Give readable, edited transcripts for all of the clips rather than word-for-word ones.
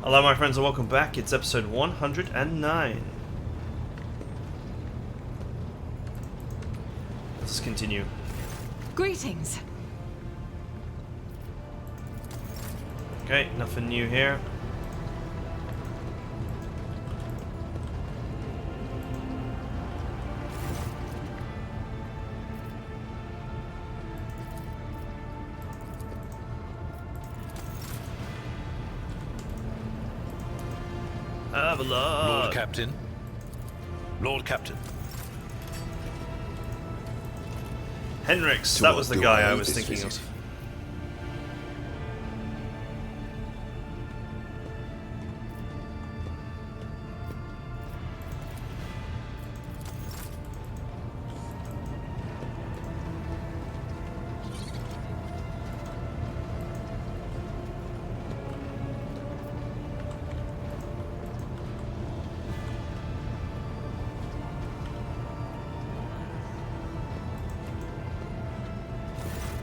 Hello my friends and welcome back. It's episode 109. Let's continue. Greetings. Okay, nothing new here. Have a look. Lord Captain. Lord Captain. Henrix, To that what was the do guy I I owe was this thinking visit? of.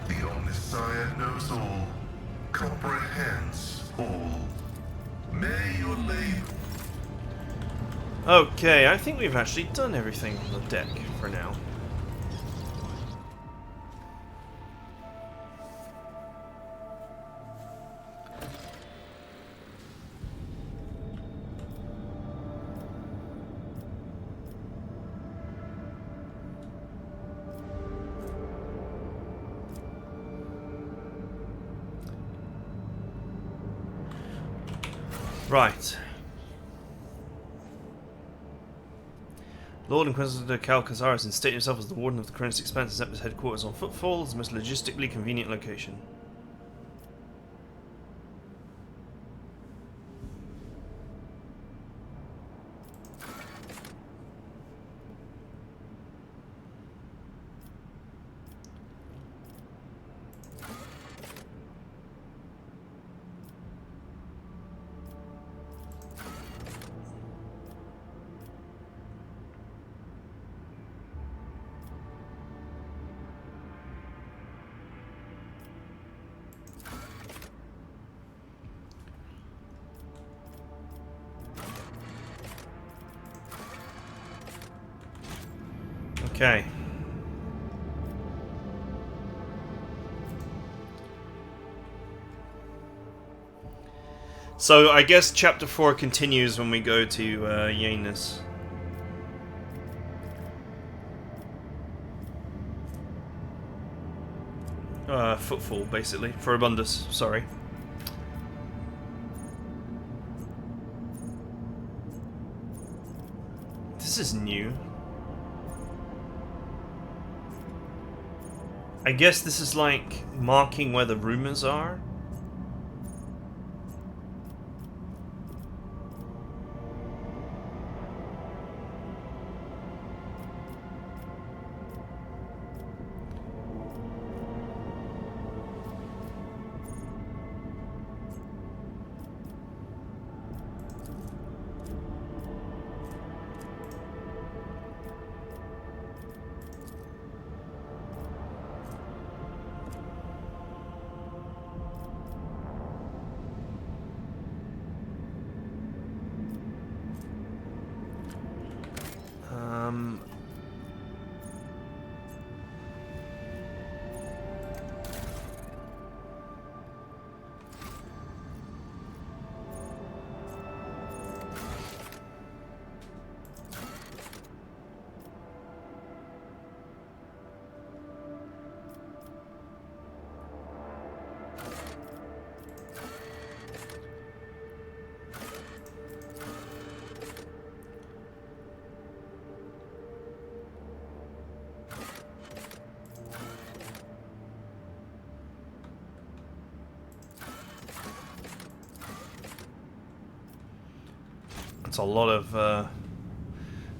The Omniscient knows all, comprehends all. May your labor. Okay, I think we've actually done everything on the deck for now. Right. Lord Inquisitor Cal Casares instated himself as the Warden of the Krennis Expanse and set his headquarters on Footfall as the most logistically convenient location. Okay. So I guess chapter 4 continues when we go to Yanus. Footfall, basically. For Abundus, sorry. This is new. I guess this is like marking where the rumors are. Um,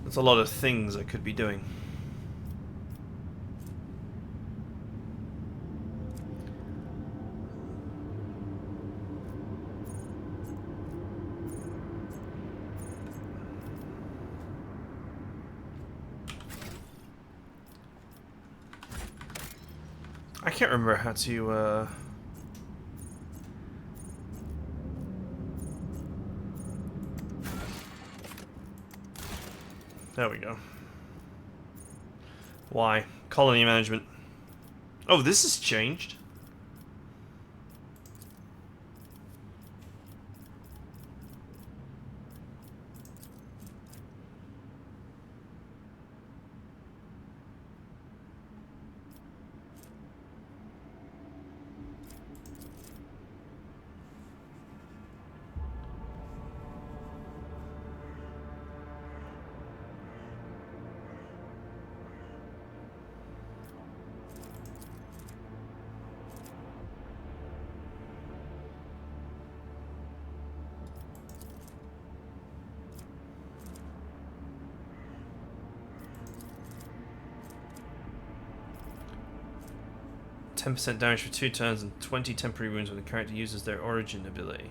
That's a lot of things I could be doing. I can't remember how to There we go. Why? Colony management. Oh, this has changed. %10 damage for 2 turns and 20 temporary wounds when the character uses their origin ability.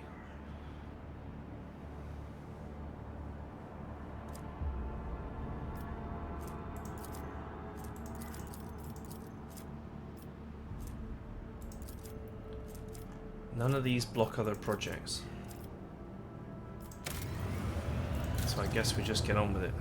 None of these block other projects. So I guess we just get on with it.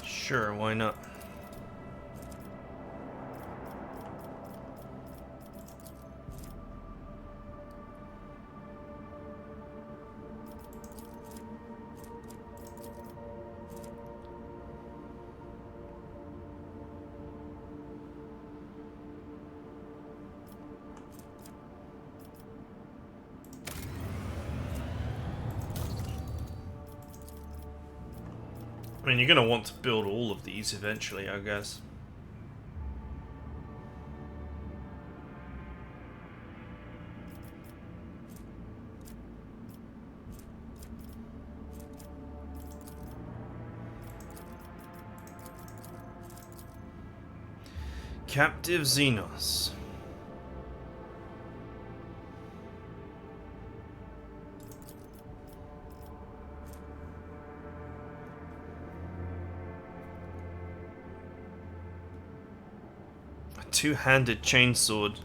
Sure, why not? I mean, you're going to want to build all of these eventually, I guess. Captive Xenos. Two-handed chainsword.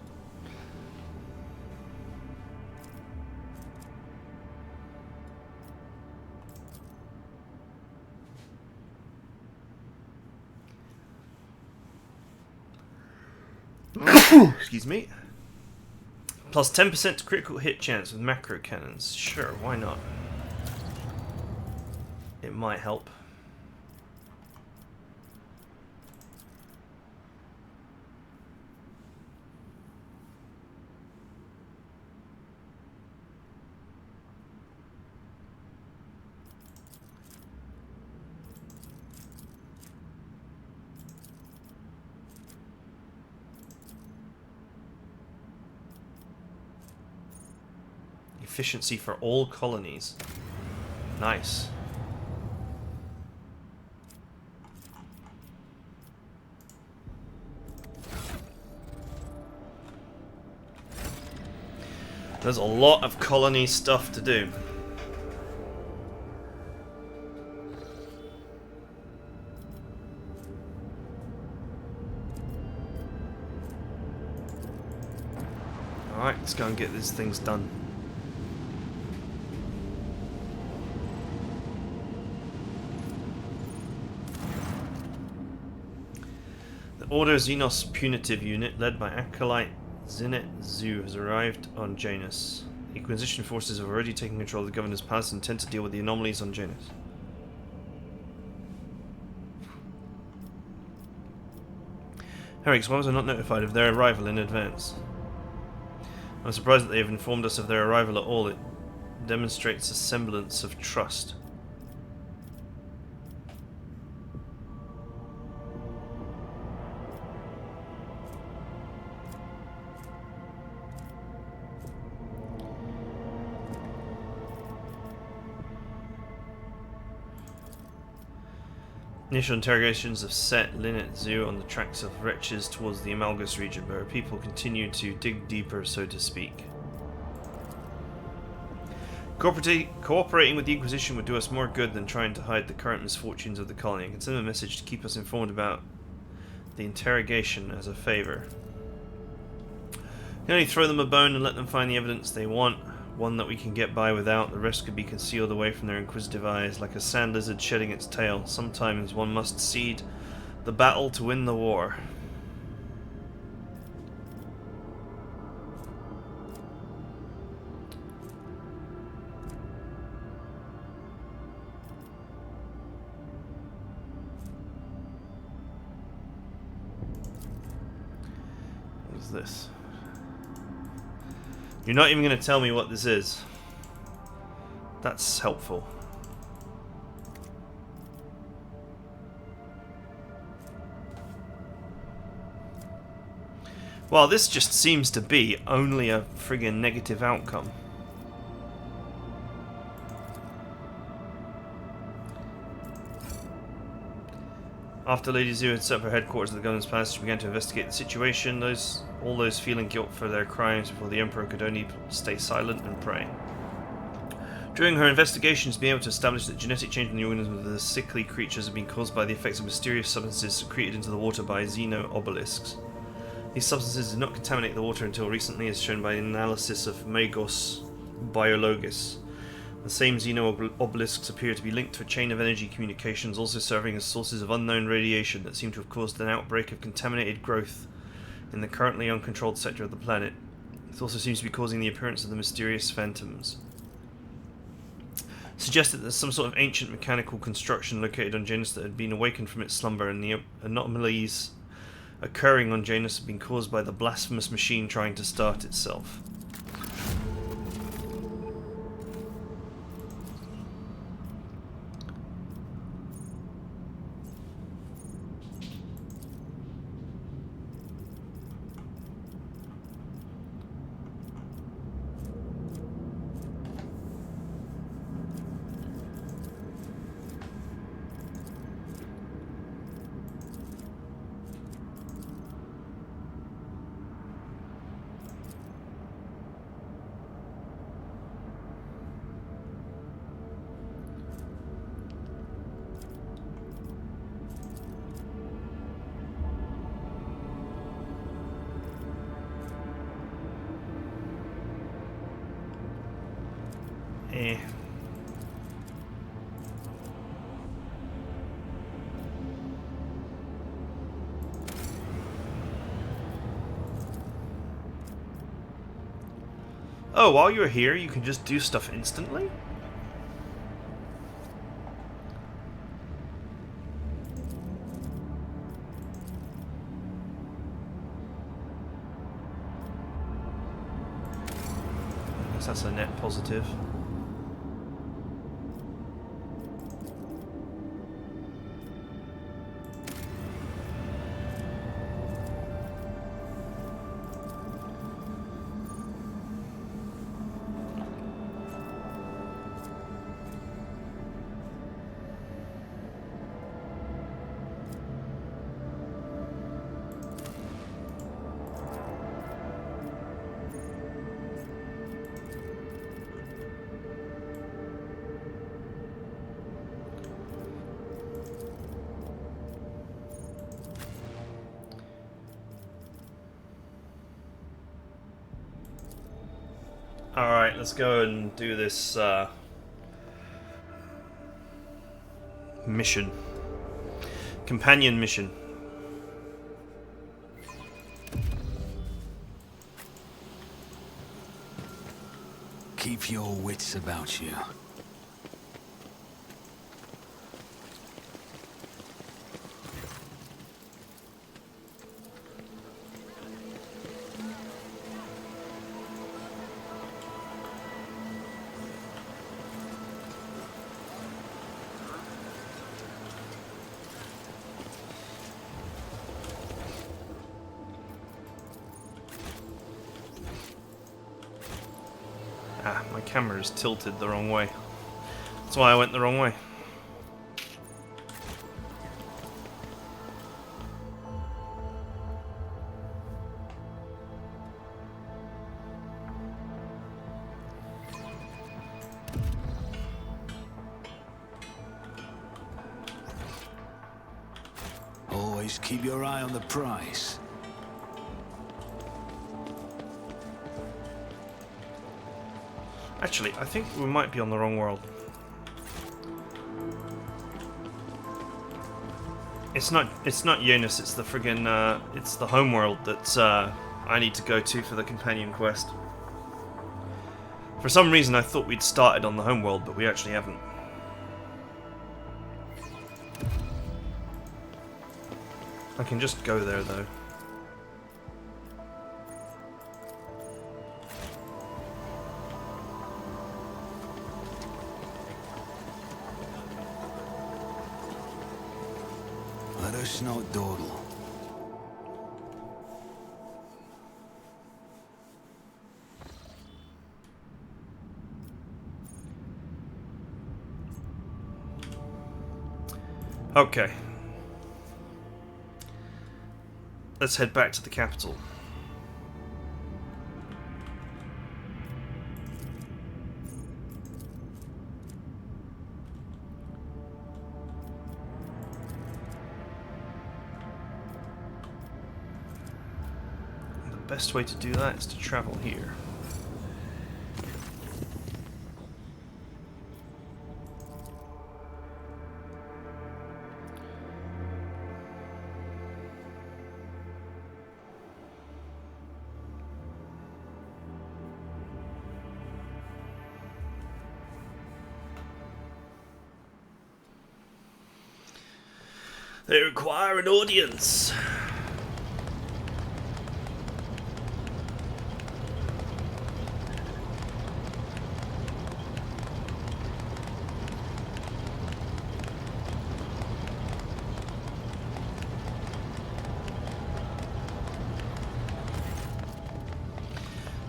Excuse me. Plus 10% critical hit chance with macro cannons. Sure, why not? It might help. Efficiency for all colonies. Nice. There's a lot of colony stuff to do. Alright, let's go and get these things done. Order Xenos Punitive Unit, led by Acolyte Zinnet Zu, has arrived on Janus. The Inquisition forces have already taken control of the Governor's Palace and intend to deal with the anomalies on Janus. Herrick, why was I not notified of their arrival in advance? I'm surprised that they have informed us of their arrival at all. It demonstrates a semblance of trust. Initial interrogations have set Linnet Zoo on the tracks of wretches towards the Amalgus region, but our people continue to dig deeper, so to speak. Cooperating with the Inquisition would do us more good than trying to hide the current misfortunes of the colony. I can send them a message to keep us informed about the interrogation as a favour. You can only throw them a bone and let them find the evidence they want. One that we can get by without. The rest could be concealed away from their inquisitive eyes, like a sand lizard shedding its tail. Sometimes one must cede the battle to win the war. What is this? You're not even going to tell me what this is. That's helpful. Well, this just seems to be only a friggin' negative outcome. After Lady Zoo had set up her headquarters at the Governor's Palace, she began to investigate the situation. All those feeling guilt for their crimes before the Emperor could only stay silent and pray. During her investigations, being able to establish that genetic change in the organism of the sickly creatures had been caused by the effects of mysterious substances secreted into the water by xeno-obelisks. These substances did not contaminate the water until recently, as shown by analysis of Magos biologis. The same xeno-obelisks appear to be linked to a chain of energy communications, also serving as sources of unknown radiation that seem to have caused an outbreak of contaminated growth in the currently uncontrolled sector of the planet. It also seems to be causing the appearance of the mysterious phantoms. Suggested that there's some sort of ancient mechanical construction located on Janus that had been awakened from its slumber, and the anomalies occurring on Janus have been caused by the blasphemous machine trying to start itself. Oh, while you're here, you can just do stuff instantly? I guess that's a net positive. Alright, let's go and do this mission. Companion mission. Keep your wits about you. Ah, my camera is tilted the wrong way. That's why I went the wrong way. Always keep your eye on the prize. Actually, I think we might be on the wrong world. It's not Janus, it's the friggin' it's the home world that I need to go to for the companion quest. For some reason I thought we'd started on the home world, but we actually haven't. I can just go there though. Let us not dawdle. Okay. Let's head back to the capital. The best way to do that is to travel here. They require an audience.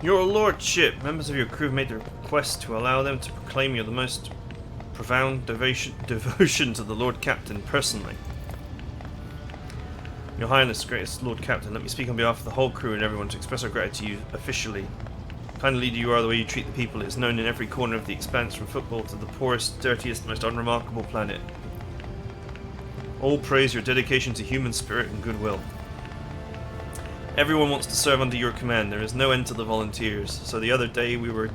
Your lordship, members of your crew have made the request to allow them to proclaim you the most profound devotion to the Lord Captain personally. Your Highness, greatest Lord Captain, let me speak on behalf of the whole crew and everyone to express our gratitude to you officially. Kind leader you are, the way you treat the people is known in every corner of the expanse, from football to the poorest, dirtiest, most unremarkable planet. All praise your dedication to human spirit and goodwill. Everyone wants to serve under your command. There is no end to the volunteers. So the other day we were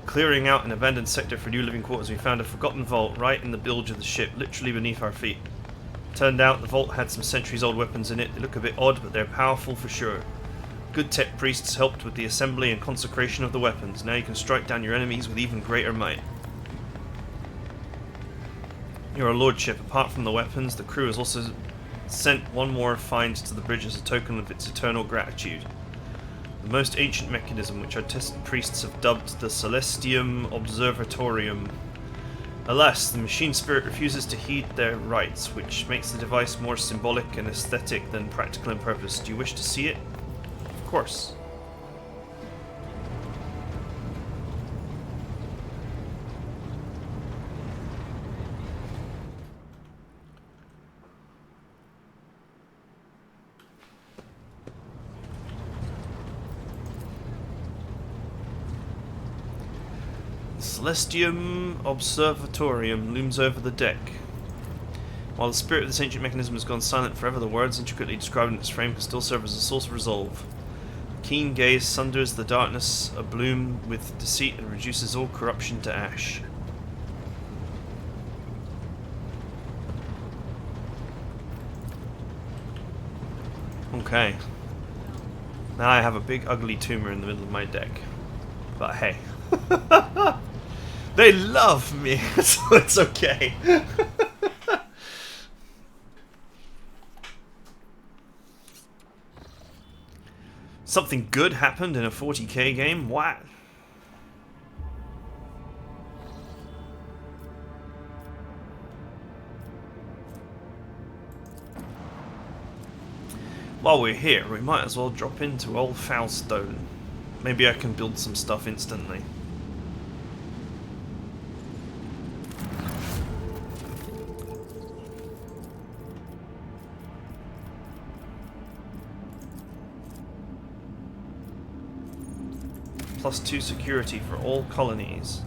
clearing out an abandoned sector for new living quarters. We found a forgotten vault right in the bilge of the ship, literally beneath our feet. Turned out the vault had some centuries-old weapons in it. They look a bit odd, but they're powerful for sure. Good tech priests helped with the assembly and consecration of the weapons. Now you can strike down your enemies with even greater might. Your lordship, apart from the weapons, the crew has also sent one more find to the bridge as a token of its eternal gratitude. The most ancient mechanism, which our tested priests have dubbed the Celestium Observatorium. Alas, the machine spirit refuses to heed their rites, which makes the device more symbolic and aesthetic than practical in purpose. Do you wish to see it? Of course. Celestium Observatorium looms over the deck. While the spirit of this ancient mechanism has gone silent forever, the words intricately described in its frame can still serve as a source of resolve. A keen gaze sunders the darkness abloom with deceit and reduces all corruption to ash. Okay. Now I have a big ugly tumor in the middle of my deck. But hey. They love me, so it's okay. Something good happened in a 40k game? What? While we're here, we might as well drop into old Foulstone. Maybe I can build some stuff instantly. +2 security for all colonies.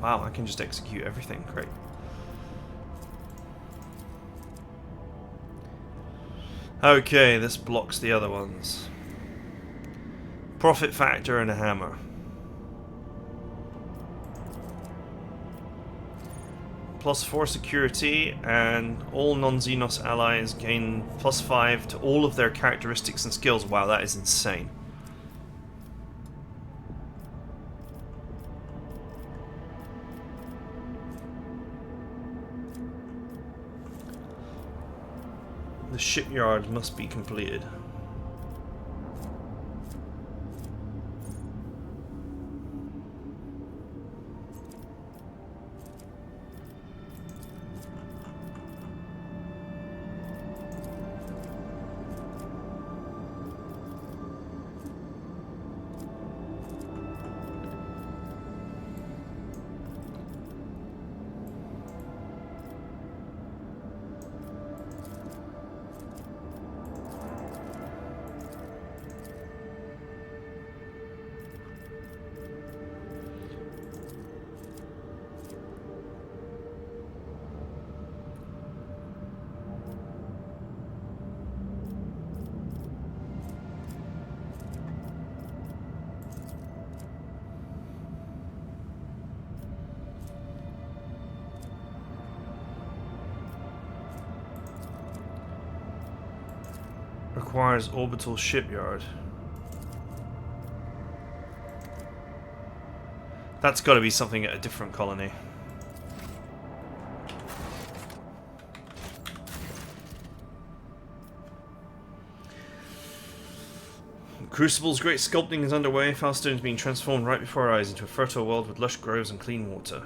Wow, I can just execute everything. Great. Okay, this blocks the other ones. Profit factor and a hammer. +4 security, and all non-Xenos allies gain +5 to all of their characteristics and skills. Wow, that is insane. The shipyard must be completed. Requires orbital shipyard. That's got to be something at a different colony. Crucible's great sculpting is underway. Foulstone is being transformed right before our eyes into a fertile world with lush groves and clean water.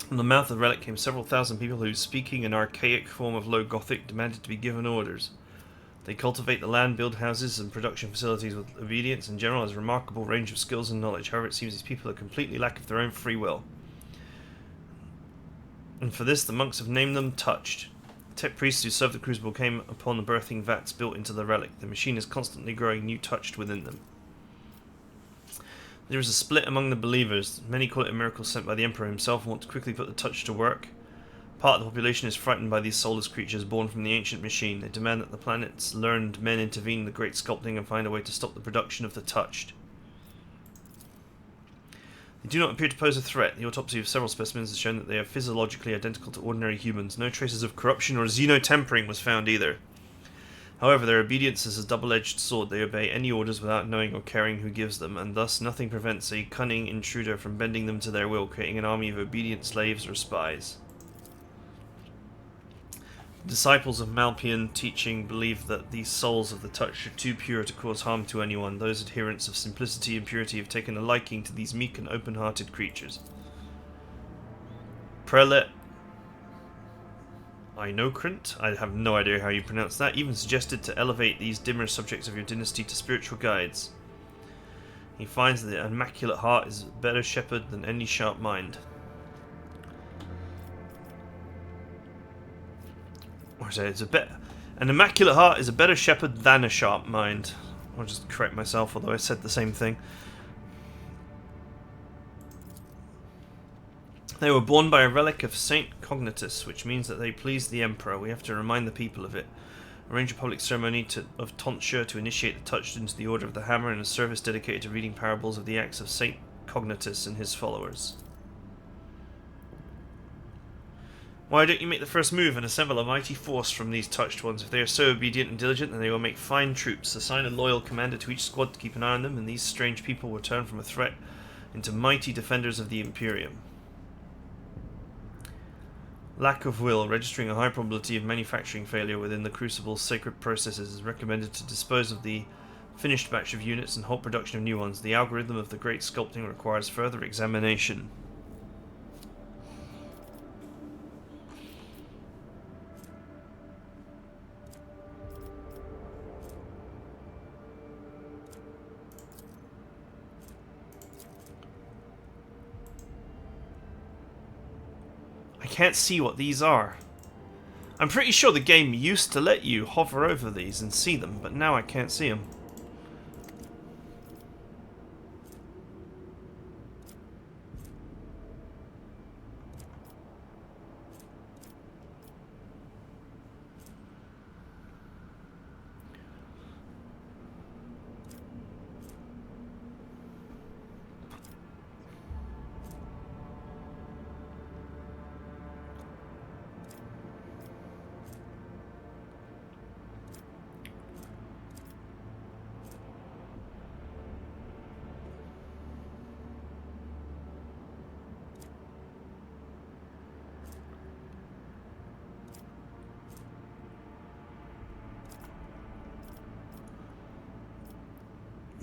From the mouth of the relic came several thousand people who, speaking an archaic form of Low Gothic, demanded to be given orders. They cultivate the land, build houses and production facilities with obedience. In general, has a remarkable range of skills and knowledge. However, it seems these people are completely lack of their own free will. And for this, the monks have named them Touched. The tech priests who served the Crucible came upon the birthing vats built into the relic. The machine is constantly growing new Touched within them. There is a split among the believers. Many call it a miracle sent by the Emperor himself and want to quickly put the Touch to work. Part of the population is frightened by these soulless creatures born from the ancient machine. They demand that the planet's learned men intervene in the great sculpting and find a way to stop the production of the Touched. They do not appear to pose a threat. The autopsy of several specimens has shown that they are physiologically identical to ordinary humans. No traces of corruption or xenotempering was found either. However, their obedience is a double-edged sword. They obey any orders without knowing or caring who gives them, and thus nothing prevents a cunning intruder from bending them to their will, creating an army of obedient slaves or spies. The disciples of Malpian teaching believe that these souls of the Touch are too pure to cause harm to anyone. Those adherents of simplicity and purity have taken a liking to these meek and open-hearted creatures. Prelate Inokrant, I have no idea how you pronounce that, even suggested to elevate these dimmer subjects of your dynasty to spiritual guides. He finds that the Immaculate Heart is a better shepherd than any sharp mind. Or say it's an Immaculate Heart is a better shepherd than a sharp mind. I'll just correct myself, although I said the same thing. They were born by a relic of Saint Cognitus, which means that they pleased the Emperor. We have to remind the people of it. Arrange a public ceremony of tonsure to initiate the Touched into the Order of the Hammer, and a service dedicated to reading parables of the acts of Saint Cognitus and his followers. Why don't you make the first move and assemble a mighty force from these Touched ones? If they are so obedient and diligent, then they will make fine troops. Assign a loyal commander to each squad to keep an eye on them, and these strange people will turn from a threat into mighty defenders of the Imperium. Lack of will. Registering a high probability of manufacturing failure within the Crucible's sacred processes is recommended to dispose of the finished batch of units and halt production of new ones. The algorithm of the great sculpting requires further examination. can't see what these are. I'm pretty sure the game used to let you hover over these and see them, but now I can't see them.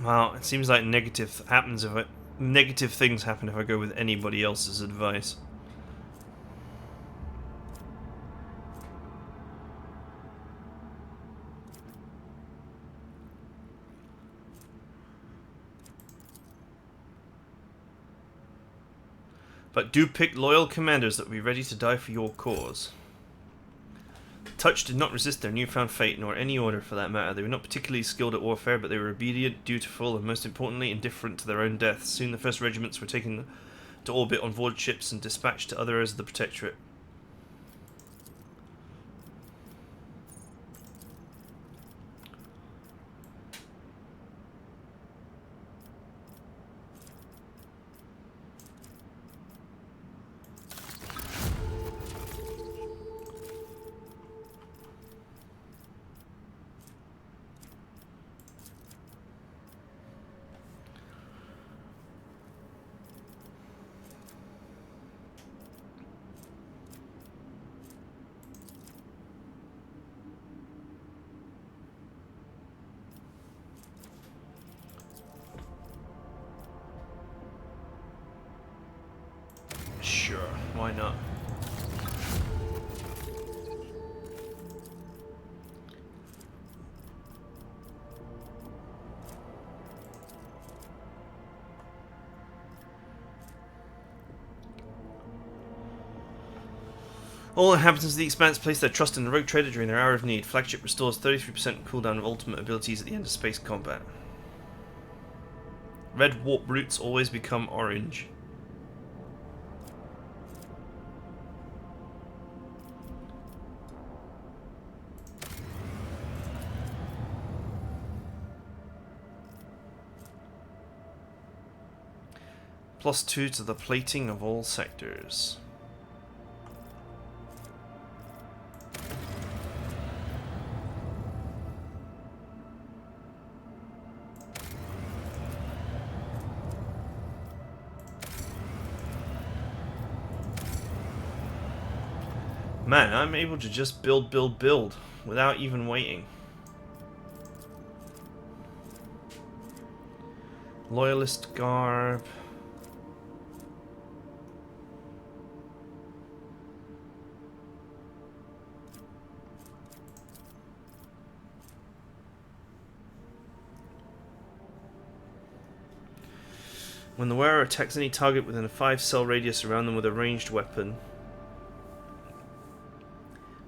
Well, it seems like negative things happen if I go with anybody else's advice. But do pick loyal commanders that will be ready to die for your cause. Touch did not resist their newfound fate, nor any order for that matter. They were not particularly skilled at warfare, but they were obedient, dutiful, and most importantly, indifferent to their own death. Soon the first regiments were taken to orbit on board ships and dispatched to other areas of the Protectorate. Sure, why not? All inhabitants of the Expanse place their trust in the Rogue Trader during their hour of need. Flagship restores 33% cooldown of ultimate abilities at the end of space combat. Red warp roots always become orange. +2 to the plating of all sectors. Man, I'm able to just build without even waiting. Loyalist garb. When the wearer attacks any target within a 5-cell radius around them with a ranged weapon,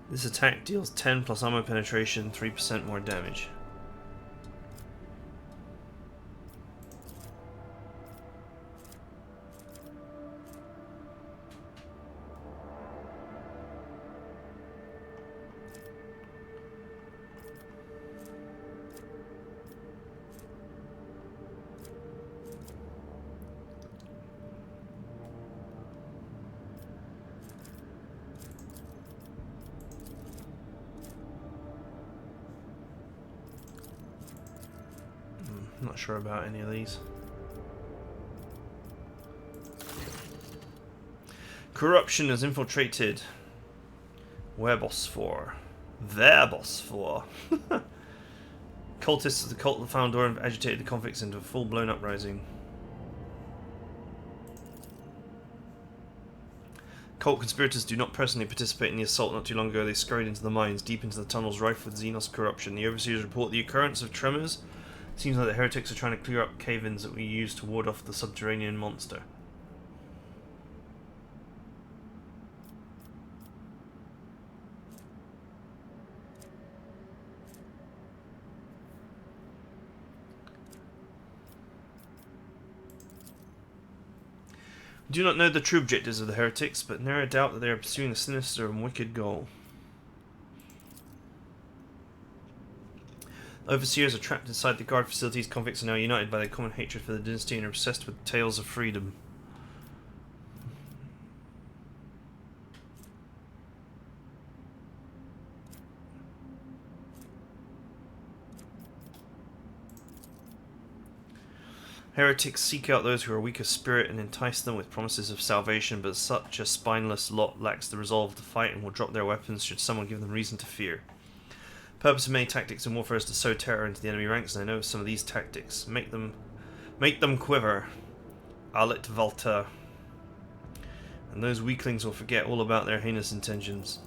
this attack deals 10 plus armor penetration, 3% more damage. Not sure about any of these. Corruption has infiltrated Webosphore. Verbosphore. Cultists of the cult of the Foundor have agitated the conflicts into a full-blown uprising. Cult conspirators do not personally participate in the assault. Not too long ago they scurried into the mines, deep into the tunnels rife with Xenos corruption. The overseers report the occurrence of tremors. Seems like the heretics are trying to clear up cave-ins that we use to ward off the subterranean monster. Do not know the true objectives of the heretics, but never doubt that they are pursuing a sinister and wicked goal. Overseers are trapped inside the guard facilities. Convicts are now united by their common hatred for the dynasty and are obsessed with tales of freedom. Heretics seek out those who are weak of spirit and entice them with promises of salvation, but such a spineless lot lacks the resolve to fight and will drop their weapons should someone give them reason to fear. The purpose of many tactics in warfare is to sow terror into the enemy ranks, and I know some of these tactics. Make them quiver. Alit Valta. And those weaklings will forget all about their heinous intentions.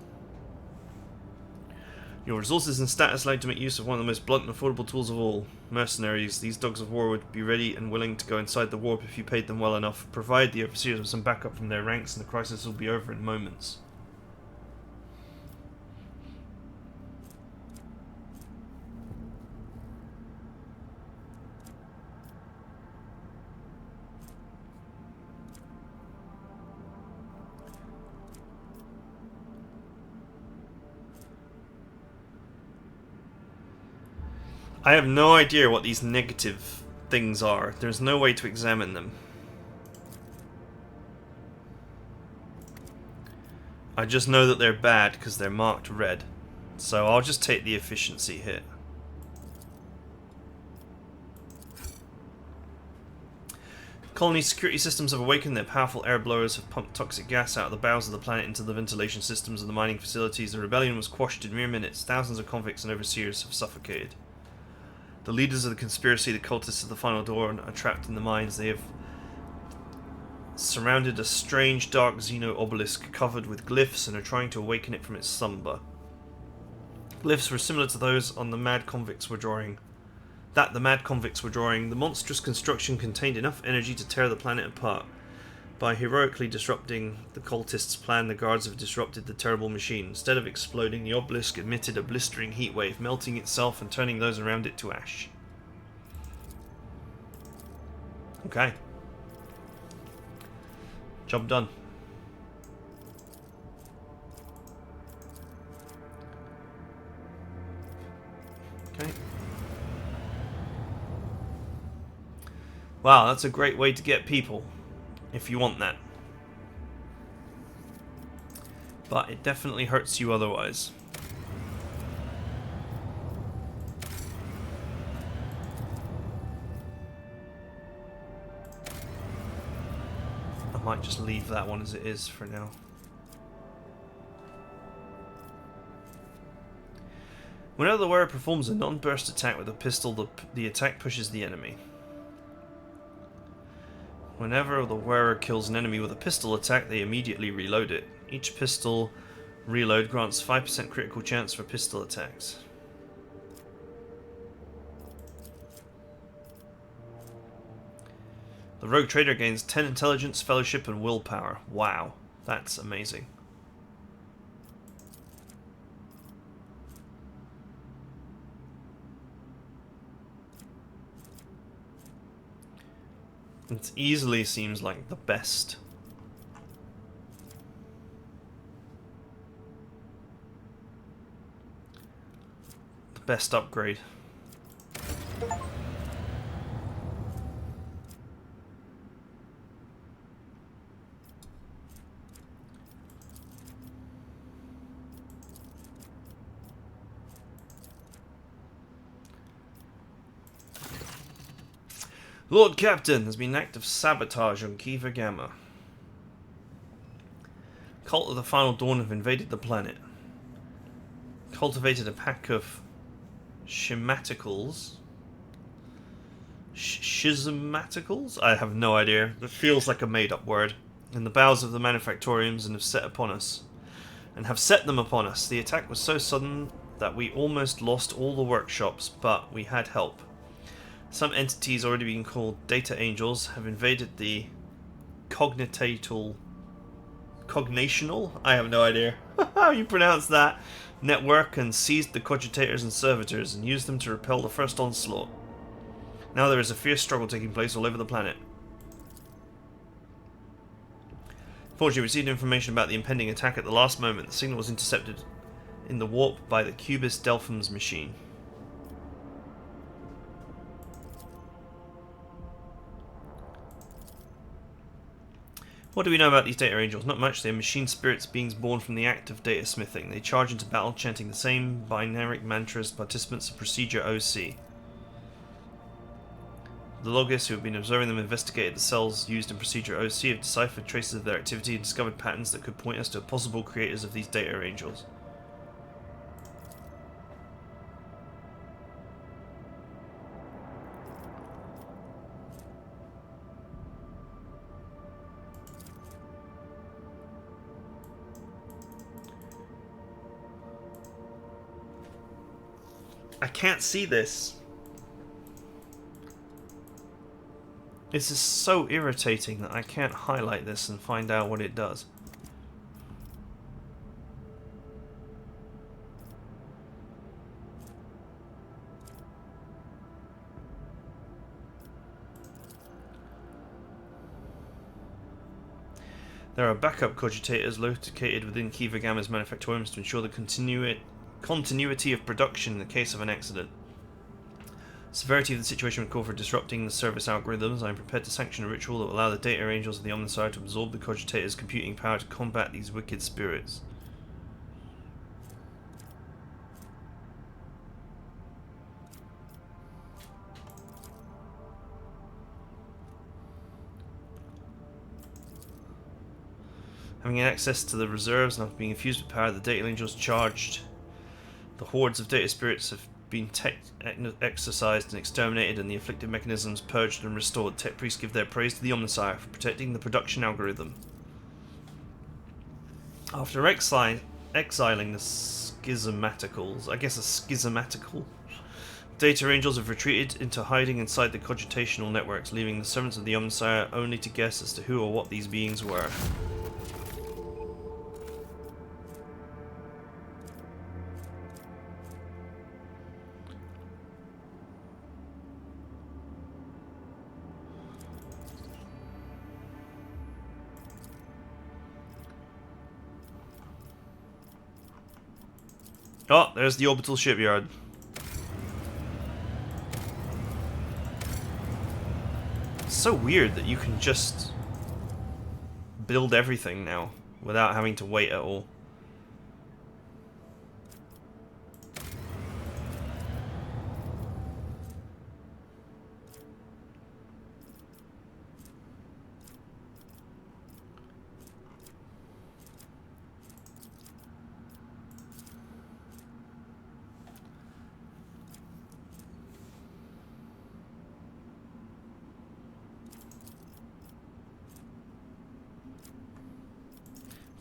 Your resources and status allow you to make use of one of the most blunt and affordable tools of all. Mercenaries. These dogs of war would be ready and willing to go inside the warp if you paid them well enough. Provide the overseers with some backup from their ranks and the crisis will be over in moments. I have no idea what these negative things are. There's no way to examine them. I just know that they're bad because they're marked red. So I'll just take the efficiency hit. Colony security systems have awakened. Their powerful air blowers have pumped toxic gas out of the bowels of the planet into the ventilation systems of the mining facilities. The rebellion was quashed in mere minutes. Thousands of convicts and overseers have suffocated. The leaders of the conspiracy, the cultists of the Final Dawn, are trapped in the mines. They have surrounded a strange dark Xeno obelisk covered with glyphs and are trying to awaken it from its slumber. Glyphs were similar to those on the mad convicts were drawing. The monstrous construction contained enough energy to tear the planet apart. By heroically disrupting the cultists' plan, the guards have disrupted the terrible machine. Instead of exploding, the obelisk emitted a blistering heat wave, melting itself and turning those around it to ash. Okay. Job done. Okay. Wow, that's a great way to get people. If you want that. But it definitely hurts you otherwise. I might just leave that one as it is for now. Whenever the wearer performs a non-burst attack with a pistol, the attack pushes the enemy. Whenever the wearer kills an enemy with a pistol attack, they immediately reload it. Each pistol reload grants 5% critical chance for pistol attacks. The rogue trader gains 10 intelligence, fellowship, and willpower. Wow, that's amazing. It easily seems like the best. The best upgrade. Lord Captain, there's been an act of sabotage on Kiva Gamma. Cult of the Final Dawn have invaded the planet. Cultivated a pack of schismaticals. Schismaticals? I have no idea. It feels like a made-up word. In the bowels of the manufactoriums and have set them upon us. The attack was so sudden that we almost lost all the workshops, but we had help. Some entities already being called Data Angels have invaded the cognational, I have no idea how you pronounce that, network and seized the cogitators and servitors and used them to repel the first onslaught. Now there is a fierce struggle taking place all over the planet. Fortunately, we received information about the impending attack at the last moment. The signal was intercepted in the warp by the Cubist Delphim's machine. What do we know about these data angels? Not much. They are machine spirits, beings born from the act of data smithing. They charge into battle chanting the same binaric mantras participants of Procedure OC. The logists who have been observing them investigated the cells used in Procedure OC, have deciphered traces of their activity and discovered patterns that could point us to possible creators of these data angels. I can't see this. This is so irritating that I can't highlight this and find out what it does. There are backup cogitators located within Kiva Gamma's manufactoriums to ensure the continuity of production in the case of an accident. The severity of the situation would call for disrupting the service algorithms. I am prepared to sanction a ritual that will allow the data angels of the Omnissiah to absorb the cogitator's computing power to combat these wicked spirits. Having access to the reserves and after being infused with power, the data angels charged. The hordes of data spirits have been exorcised and exterminated, and the afflicted mechanisms purged and restored. Tech priests give their praise to the Omnissiah for protecting the production algorithm. After exiling the schismaticals, I guess a schismatical, data angels have retreated into hiding inside the cogitational networks, leaving the servants of the Omnissiah only to guess as to who or what these beings were. Oh, there's the orbital shipyard. It's so weird that you can just build everything now without having to wait at all.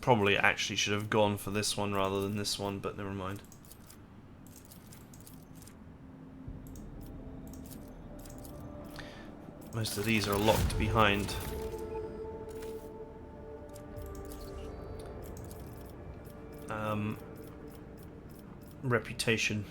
Probably actually should have gone for this one rather than this one, but never mind. Most of these are locked behind. Reputation.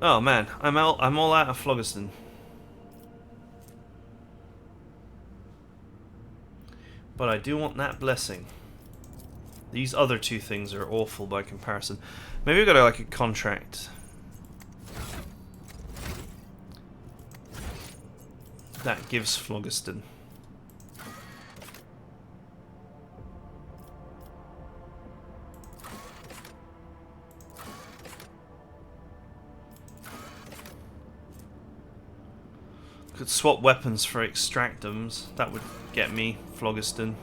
Oh man, I'm all out of phlogiston. But I do want that blessing. These other two things are awful by comparison. Maybe we've got like a contract that gives phlogiston. Could swap weapons for extractums. That would get me phlogiston.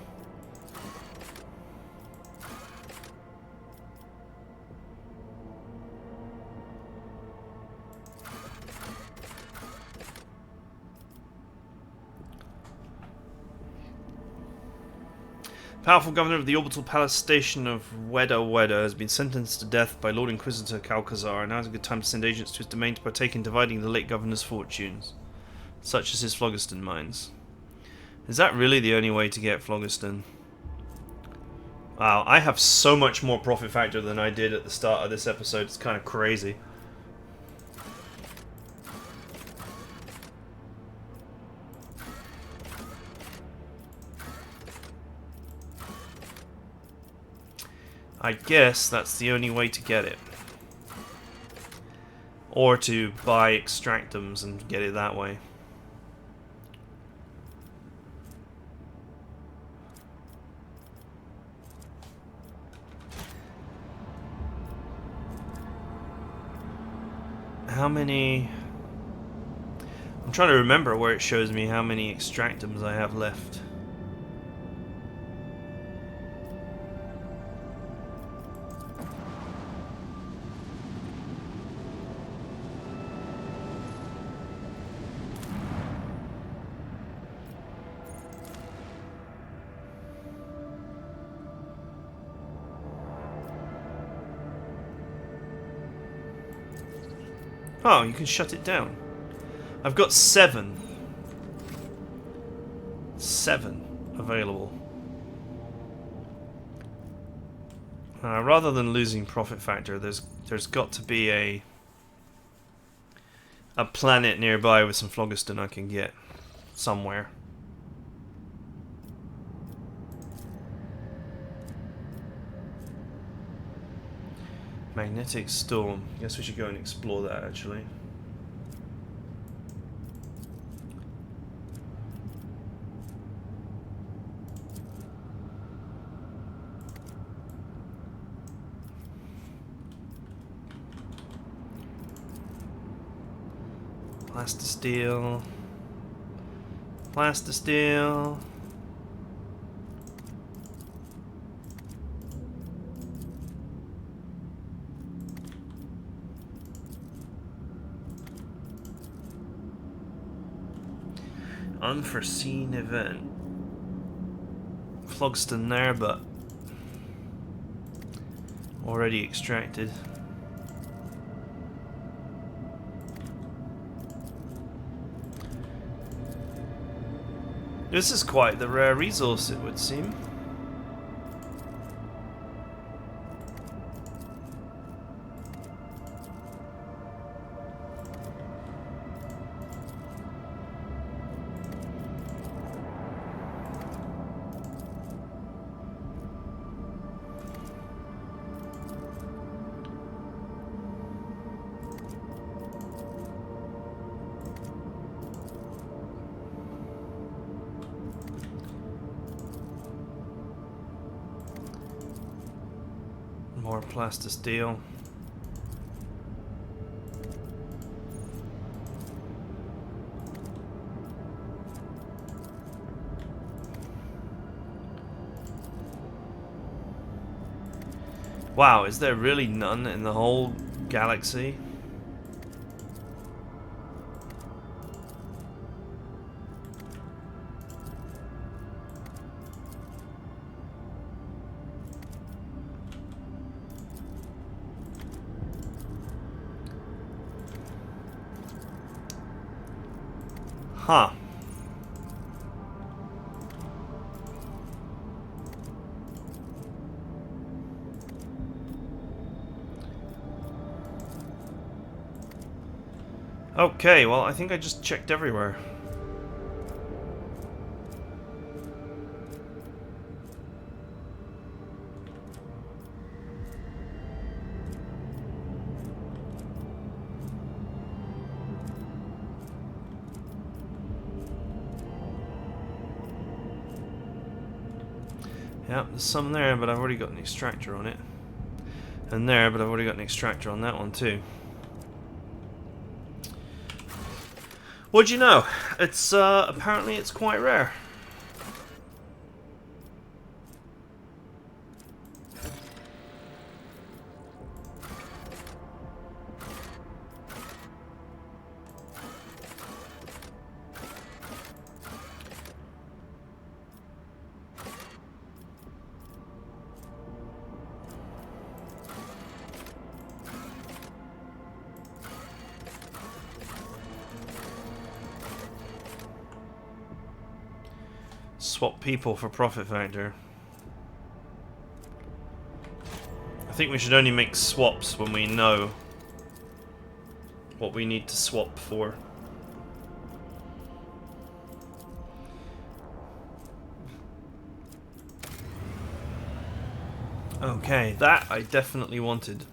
Powerful governor of the orbital palace station of Weda has been sentenced to death by Lord Inquisitor Calcazar, and now is a good time to send agents to his domain to partake in dividing the late governor's fortunes, such as his phlogiston mines. Is that really the only way to get phlogiston? Wow, I have so much more profit factor than I did at the start of this episode. It's kind of crazy. I guess that's the only way to get it. Or to buy extractums and get it that way. How many... I'm trying to remember where it shows me how many extractums I have left. Oh, you can shut it down. I've got 7. 7 available. Rather than losing profit factor, there's got to be a planet nearby with some phlogiston I can get somewhere. Magnetic storm. Guess we should go and explore that actually. Plastisteel. Plastisteel. Unforeseen event. Phlogiston there, but already extracted. This is quite the rare resource, it would seem. More plastisteel. Wow, is there really none in the whole galaxy? Huh. Okay, well, I think I just checked everywhere. Yeah, there's some there, but I've already got an extractor on it. And there, but I've already got an extractor on that one too. What'd you know? It's, apparently it's quite rare. Swap people for profit factor. I think we should only make swaps when we know what we need to swap for. Okay, that I definitely wanted.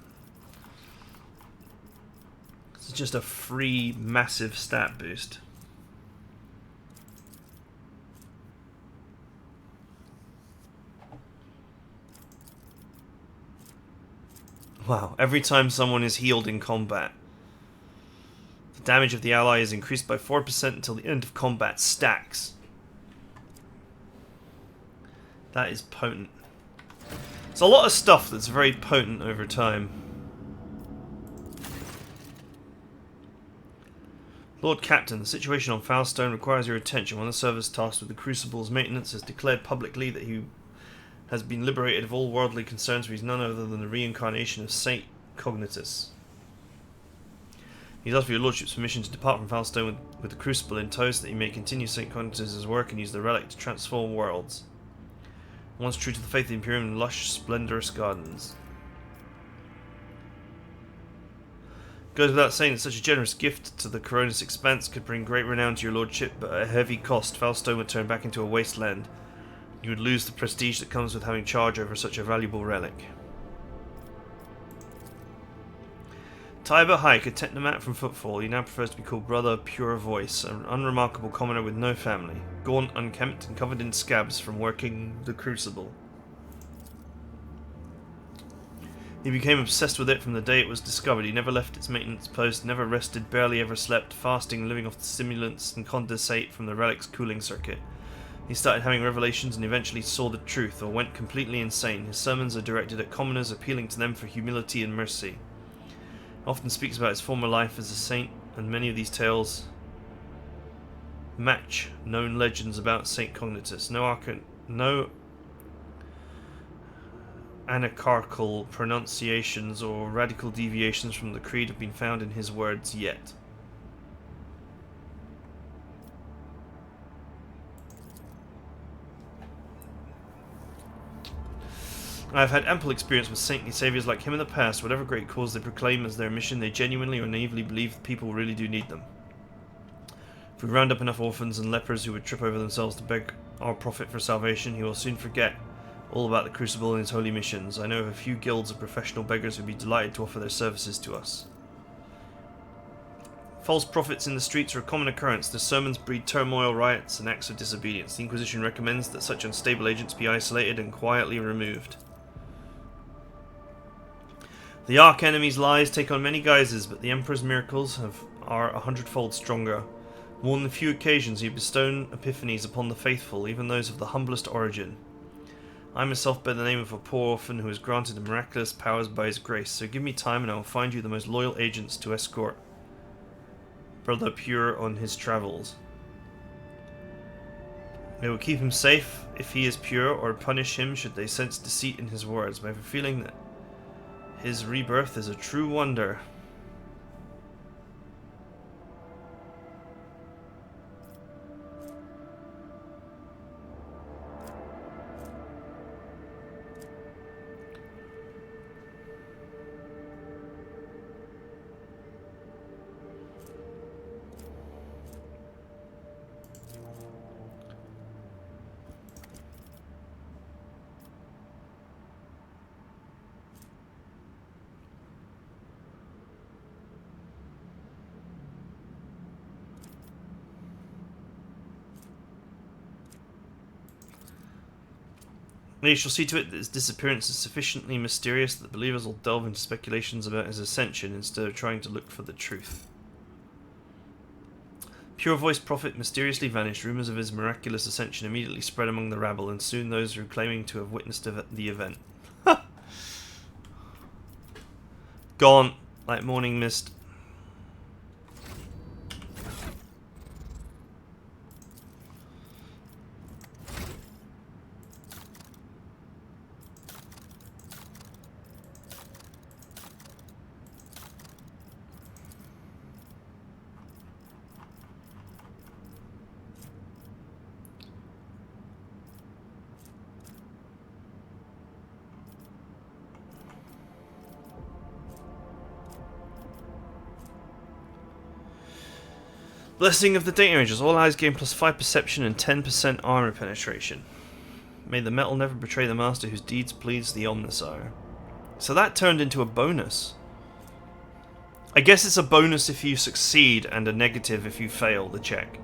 It's just a free, massive stat boost. Wow, every time someone is healed in combat, the damage of the ally is increased by 4% until the end of combat stacks. That is potent. It's a lot of stuff that's very potent over time. Lord Captain, the situation on Foulstone requires your attention. One of the servers tasked with the Crucible's maintenance has declared publicly that he has been liberated of all worldly concerns, for he is none other than the reincarnation of Saint Cognitus. He has asked for your lordship's permission to depart from Foulstone with the Crucible in tow, so that he may continue Saint Cognitus' work and use the relic to transform worlds. Once true to the faith of the Imperium in lush, splendorous gardens. Goes without saying that such a generous gift to the Coronis Expanse could bring great renown to your lordship, but at a heavy cost. Foulstone would turn back into a wasteland. You would lose the prestige that comes with having charge over such a valuable relic. Tiber Hike, a technomat from Footfall, he now prefers to be called Brother Pure Voice, an unremarkable commoner with no family, gaunt, unkempt, and covered in scabs from working the Crucible. He became obsessed with it from the day it was discovered. He never left its maintenance post, never rested, barely ever slept, fasting, living off the stimulants and condensate from the relic's cooling circuit. He started having revelations and eventually saw the truth, or went completely insane. His sermons are directed at commoners, appealing to them for humility and mercy. He often speaks about his former life as a saint, and many of these tales match known legends about Saint Cognitus. No anarchical pronunciations or radical deviations from the creed have been found in his words yet. I have had ample experience with saintly saviours like him in the past. Whatever great cause they proclaim as their mission, they genuinely or naively believe the people really do need them. If we round up enough orphans and lepers who would trip over themselves to beg our prophet for salvation, he will soon forget all about the Crucible and his holy missions. I know of a few guilds of professional beggars who would be delighted to offer their services to us. False prophets in the streets are a common occurrence. Their sermons breed turmoil, riots, and acts of disobedience. The Inquisition recommends that such unstable agents be isolated and quietly removed. The Arch-Enemy's lies take on many guises, but the Emperor's miracles are 100-fold stronger. More than a few occasions he bestowed epiphanies upon the faithful, even those of the humblest origin. I myself bear the name of a poor orphan who is granted miraculous powers by his grace, so give me time and I will find you the most loyal agents to escort Brother Pure on his travels. They will keep him safe if he is pure, or punish him should they sense deceit in his words. But I have a feeling that his rebirth is a true wonder. We shall see to it that his disappearance is sufficiently mysterious that believers will delve into speculations about his ascension instead of trying to look for the truth. Pure Voice Prophet mysteriously vanished. Rumours of his miraculous ascension immediately spread among the rabble, and soon those who were claiming to have witnessed the event. Gone like morning mist. Blessing of the Data Rangers. All allies gain +5 perception and 10% armor penetration. May the metal never betray the master whose deeds please the Omnissiah. So that turned into a bonus. I guess it's a bonus if you succeed and a negative if you fail the check.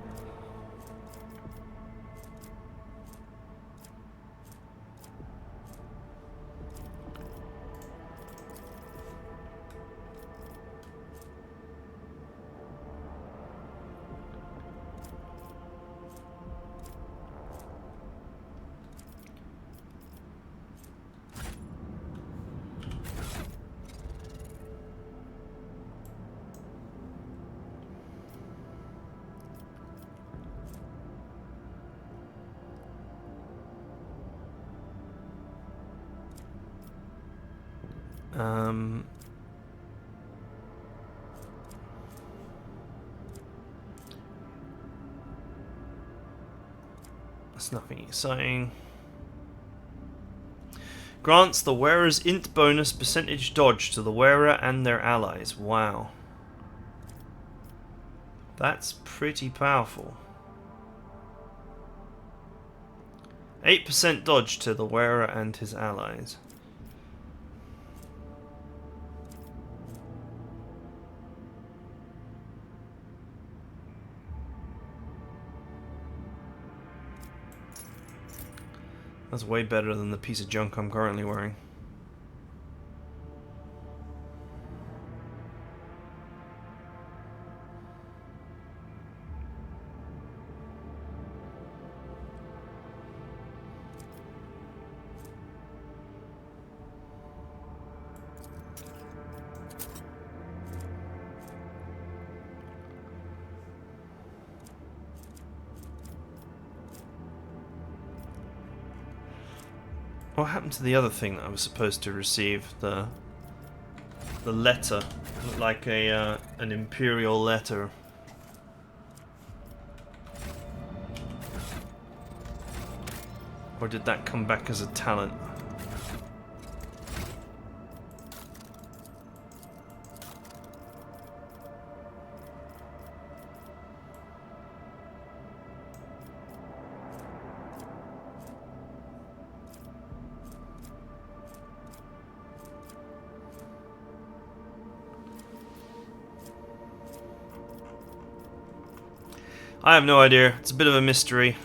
That's nothing exciting. Grants the wearer's int bonus percentage dodge to the wearer and their allies. Wow. That's pretty powerful. 8% dodge to the wearer and his allies. That's way better than the piece of junk I'm currently wearing. What happened to the other thing that I was supposed to receive? The letter, like a an imperial letter. Or did that come back as a talent? I have no idea. It's a bit of a mystery.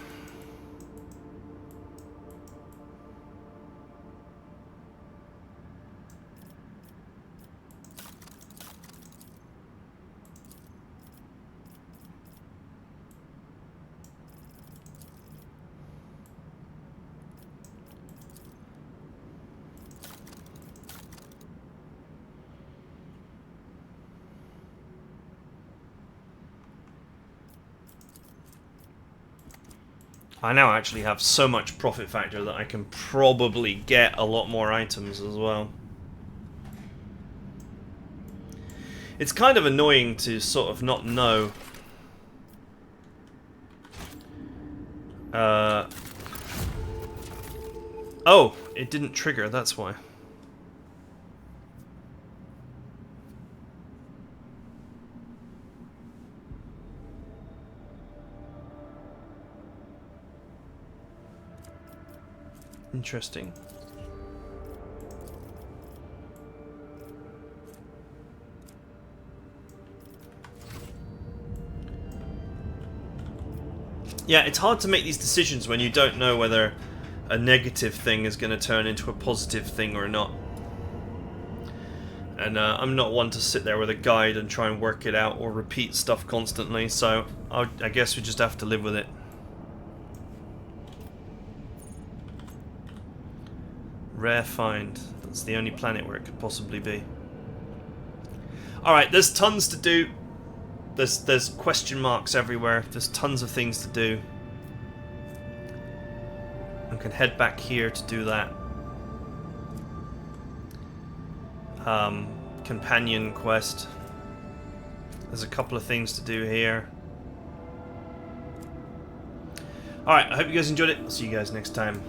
I now actually have so much profit factor that I can probably get a lot more items as well. It's kind of annoying to sort of not know. Oh, it didn't trigger, that's why. Interesting. Yeah, it's hard to make these decisions when you don't know whether a negative thing is going to turn into a positive thing or not. And I'm not one to sit there with a guide and try and work it out or repeat stuff constantly, so I guess we just have to live with it. Rare find. That's the only planet where it could possibly be. Alright, there's tons to do. There's question marks everywhere. There's tons of things to do. I can head back here to do that. Companion quest. There's a couple of things to do here. Alright, I hope you guys enjoyed it. I'll see you guys next time.